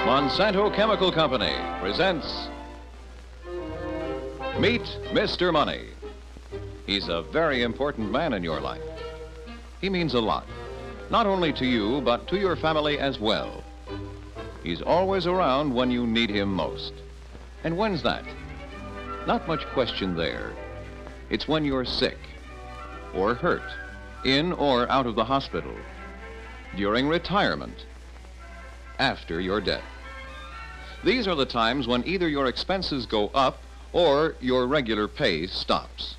Monsanto Chemical Company presents Meet Mr. Money. He's a very important man in your life. He means a lot, not only to you, but to your family as well. He's always around when you need him most. And when's that? Not much question there. It's when you're sick or hurt, in or out of the hospital, during retirement, after your death. These are the times when either your expenses go up or your regular pay stops.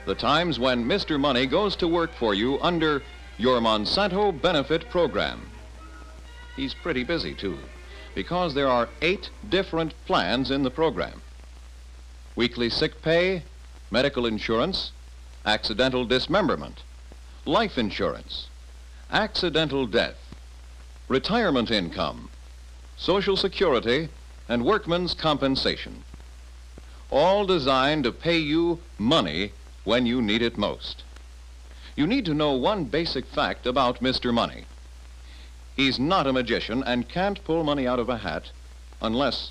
The times when Mr. Money goes to work for you under your Monsanto Benefit Program. He's pretty busy, too, because there are 8 different plans in the program. Weekly sick pay, medical insurance, accidental dismemberment, life insurance, accidental death, retirement income, Social Security, and workman's compensation. All designed to pay you money when you need it most. You need to know one basic fact about Mr. Money. He's not a magician and can't pull money out of a hat unless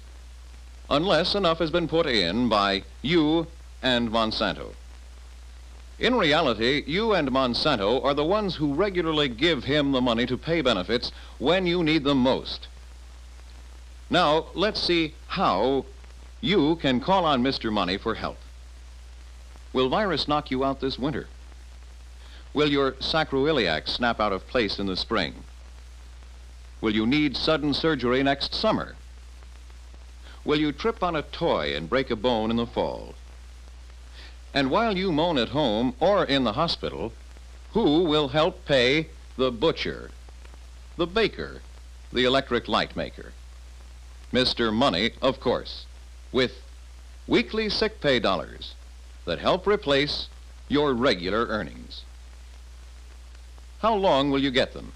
enough has been put in by you and Monsanto. In reality, you and Monsanto are the ones who regularly give him the money to pay benefits when you need them most. Now, let's see how you can call on Mr. Money for help. Will virus knock you out this winter? Will your sacroiliac snap out of place in the spring? Will you need sudden surgery next summer? Will you trip on a toy and break a bone in the fall? And while you moan at home or in the hospital, who will help pay the butcher, the baker, the electric light maker? Mr. Money, of course, with weekly sick pay dollars that help replace your regular earnings. How long will you get them?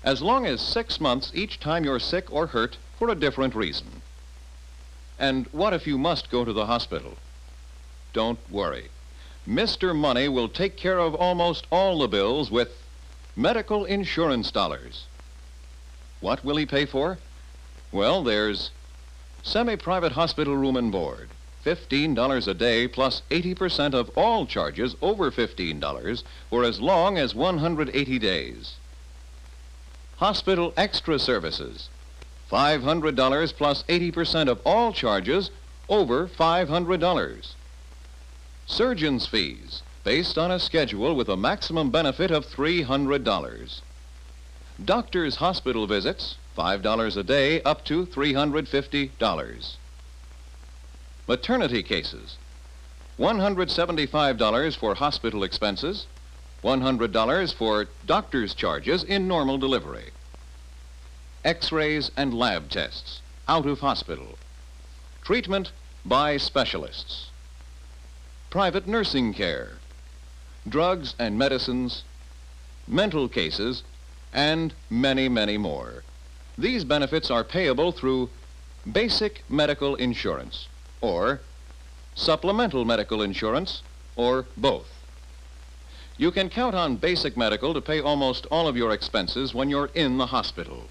As long as 6 months each time you're sick or hurt for a different reason. And what if you must go to the hospital? Don't worry. Mr. Money will take care of almost all the bills with medical insurance dollars. What will he pay for? Well, there's semi-private hospital room and board, $15 a day plus 80% of all charges over $15 for as long as 180 days. Hospital extra services, $500 plus 80% of all charges over $500. Surgeon's fees, based on a schedule with a maximum benefit of $300. Doctor's hospital visits, $5 a day up to $350. Maternity cases, $175 for hospital expenses, $100 for doctor's charges in normal delivery. X-rays and lab tests, out of hospital. Treatment by specialists. Private nursing care. Drugs and medicines, mental cases, and many, many more. These benefits are payable through basic medical insurance or supplemental medical insurance or both. You can count on basic medical to pay almost all of your expenses when you're in the hospital.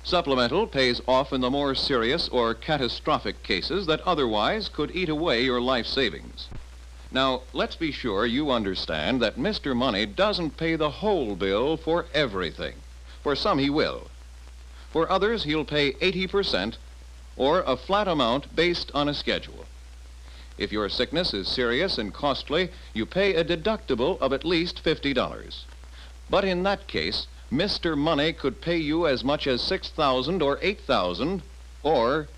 Supplemental pays off in the more serious or catastrophic cases that otherwise could eat away your life savings. Now, let's be sure you understand that Mr. Money doesn't pay the whole bill for everything. For some, he will. For others, he'll pay 80% or a flat amount based on a schedule. If your sickness is serious and costly, you pay a deductible of at least $50. But in that case, Mr. Money could pay you as much as $6,000 or $8,000 or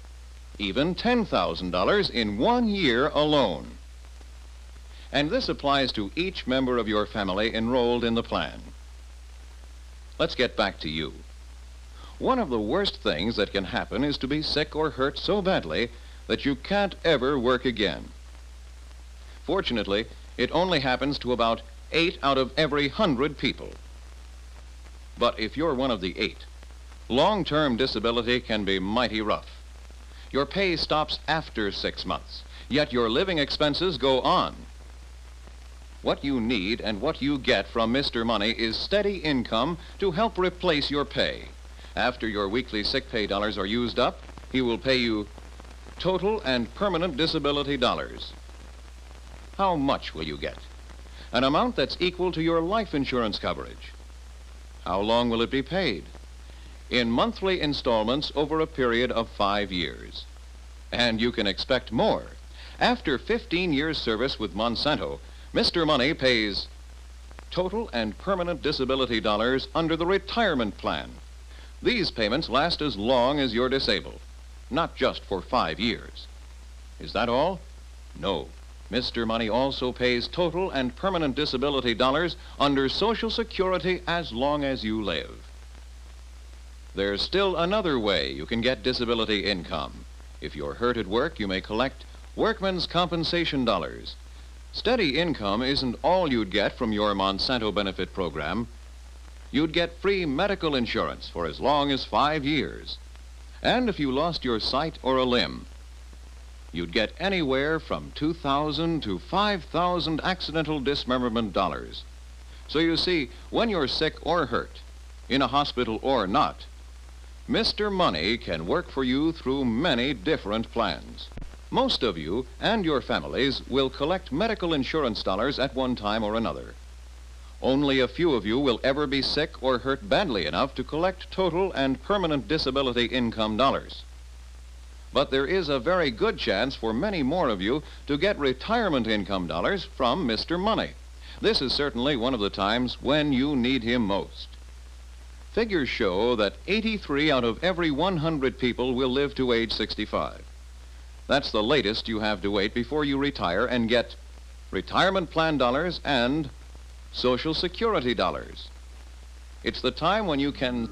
even $10,000 in 1 year alone. And this applies to each member of your family enrolled in the plan. Let's get back to you. One of the worst things that can happen is to be sick or hurt so badly that you can't ever work again. Fortunately, it only happens to about 8 out of every 100 people. But if you're one of the 8, Long-term disability can be mighty rough. Your pay stops after 6 months, yet your living expenses go on. What you need and what you get from Mr. Money is steady income to help replace your pay. After your weekly sick pay dollars are used up, he will pay you total and permanent disability dollars. How much will you get? An amount that's equal to your life insurance coverage. How long will it be paid? In monthly installments over a period of 5 years. And you can expect more. After 15 years service with Monsanto, Mr. Money pays total and permanent disability dollars under the retirement plan. These payments last as long as you're disabled, not just for 5 years. Is that all? No. Mr. Money also pays total and permanent disability dollars under Social Security as long as you live. There's still another way you can get disability income. If you're hurt at work, you may collect workman's compensation dollars. Steady income isn't all you'd get from your Monsanto benefit program. You'd get free medical insurance for as long as 5 years. And if you lost your sight or a limb, you'd get anywhere from $2,000 to $5,000 accidental dismemberment dollars. So you see, when you're sick or hurt, in a hospital or not, Mr. Money can work for you through many different plans. Most of you and your families will collect medical insurance dollars at one time or another. Only a few of you will ever be sick or hurt badly enough to collect total and permanent disability income dollars. But there is a very good chance for many more of you to get retirement income dollars from Mr. Money. This is certainly one of the times when you need him most. Figures show that 83 out of every 100 people will live to age 65. That's the latest you have to wait before you retire and get retirement plan dollars and Social Security dollars. It's the time when you can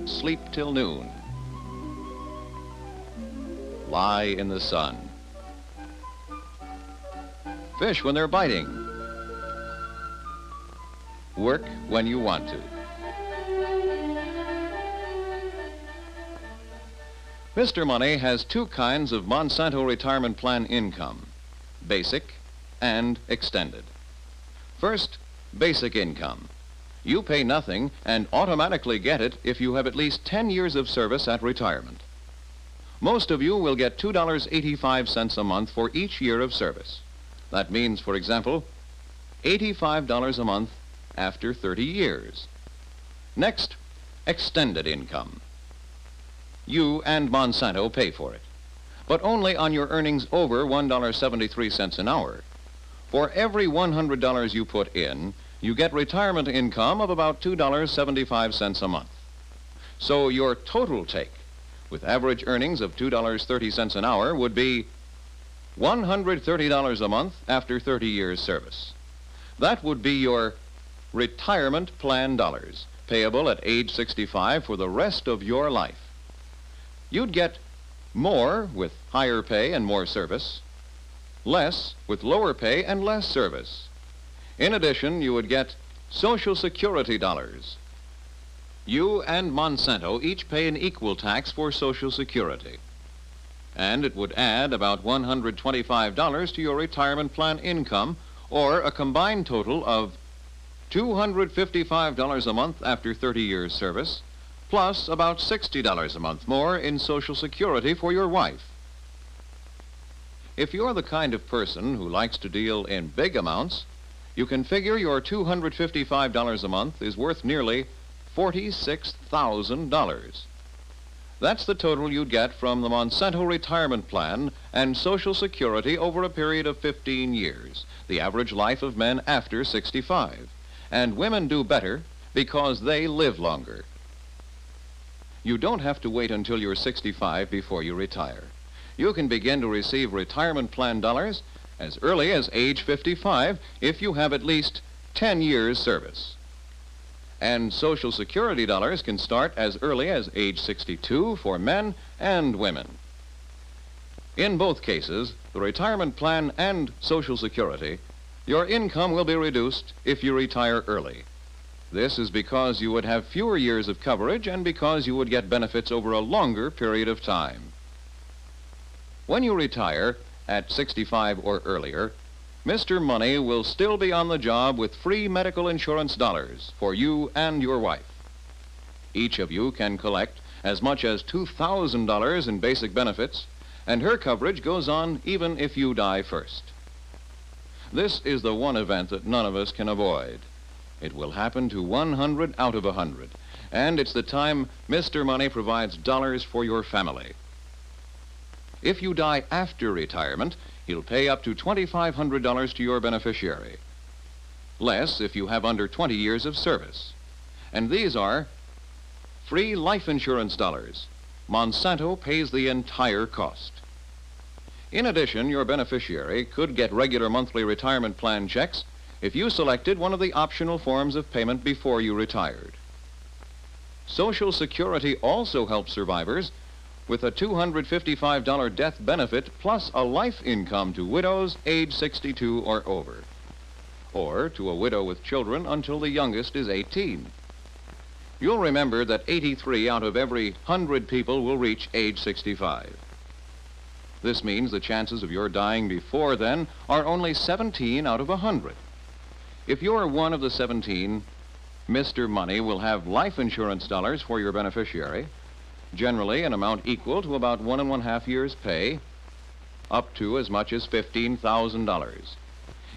sleep till noon, lie in the sun, fish when they're biting, work when you want to. Mr. Money has two kinds of Monsanto retirement plan income, basic and extended. First, basic income. You pay nothing and automatically get it if you have at least 10 years of service at retirement. Most of you will get $2.85 a month for each year of service. That means, for example, $85 a month after 30 years. Next, extended income. You and Monsanto pay for it, but only on your earnings over $1.73 an hour. For every $100 you put in, you get retirement income of about $2.75 a month. So your total take, with average earnings of $2.30 an hour, would be $130 a month after 30 years service. That would be your retirement plan dollars, payable at age 65 for the rest of your life. You'd get more with higher pay and more service, less with lower pay and less service. In addition, you would get Social Security dollars. You and Monsanto each pay an equal tax for Social Security, and it would add about $125 to your retirement plan income, or a combined total of $255 a month after 30 years service, plus about $60 a month more in Social Security for your wife. If you're the kind of person who likes to deal in big amounts, you can figure your $255 a month is worth nearly $46,000. That's the total you'd get from the Monsanto retirement plan and Social Security over a period of 15 years, the average life of men after 65. And women do better because they live longer. You don't have to wait until you're 65 before you retire. You can begin to receive retirement plan dollars as early as age 55 if you have at least 10 years service. And Social Security dollars can start as early as age 62 for men and women. In both cases, the retirement plan and Social Security, your income will be reduced if you retire early. This is because you would have fewer years of coverage and because you would get benefits over a longer period of time. When you retire at 65 or earlier, Mr. Money will still be on the job with free medical insurance dollars for you and your wife. Each of you can collect as much as $2,000 in basic benefits, and her coverage goes on even if you die first. This is the one event that none of us can avoid. It will happen to 100 out of 100, and it's the time Mr. Money provides dollars for your family. If you die after retirement, he'll pay up to $2,500 to your beneficiary. Less if you have under 20 years of service. And these are free life insurance dollars. Monsanto pays the entire cost. In addition, your beneficiary could get regular monthly retirement plan checks if you selected one of the optional forms of payment before you retired. Social Security also helps survivors with a $255 death benefit plus a life income to widows age 62 or over, or to a widow with children until the youngest is 18. You'll remember that 83 out of every 100 people will reach age 65. This means the chances of your dying before then are only 17 out of 100. If you're one of the 17, Mr. Money will have life insurance dollars for your beneficiary, generally an amount equal to about 1.5 years' pay, up to as much as $15,000.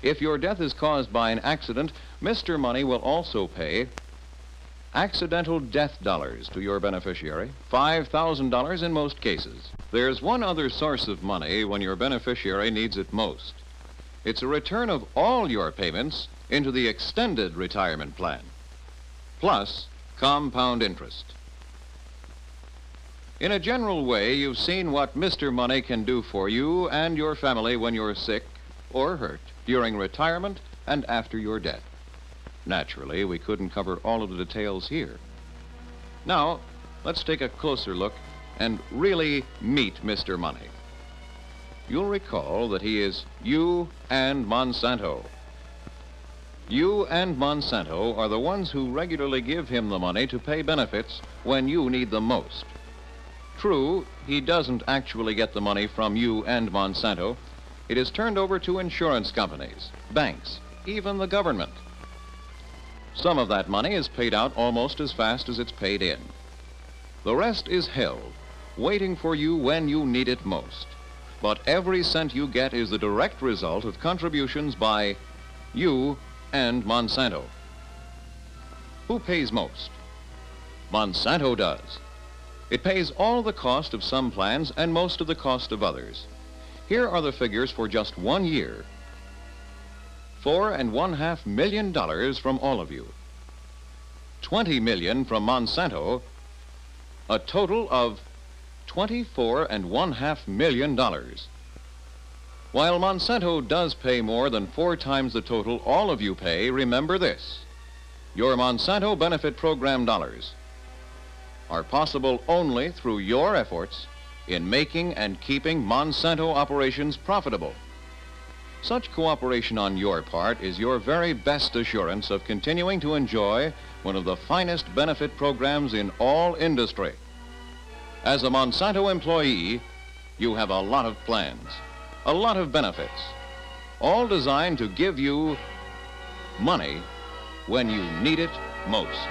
If your death is caused by an accident, Mr. Money will also pay accidental death dollars to your beneficiary, $5,000 in most cases. There's one other source of money when your beneficiary needs it most. It's a return of all your payments into the extended retirement plan, plus compound interest. In a general way, you've seen what Mr. Money can do for you and your family when you're sick or hurt, during retirement and after your death. Naturally, we couldn't cover all of the details here. Now, let's take a closer look and really meet Mr. Money. You'll recall that he is you and Monsanto. You and Monsanto are the ones who regularly give him the money to pay benefits when you need them most. True, he doesn't actually get the money from you and Monsanto. It is turned over to insurance companies, banks, even the government. Some of that money is paid out almost as fast as it's paid in. The rest is held, waiting for you when you need it most. But every cent you get is the direct result of contributions by you and Monsanto. Who pays most? Monsanto does. It pays all the cost of some plans and most of the cost of others. Here are the figures for just 1 year. $4.5 million from all of you. $20 million from Monsanto. A total of $24.5 million. While Monsanto does pay more than 4 times the total all of you pay, remember this: your Monsanto benefit program dollars are possible only through your efforts in making and keeping Monsanto operations profitable. Such cooperation on your part is your very best assurance of continuing to enjoy one of the finest benefit programs in all industry. As a Monsanto employee, you have a lot of plans, a lot of benefits, all designed to give you money when you need it most.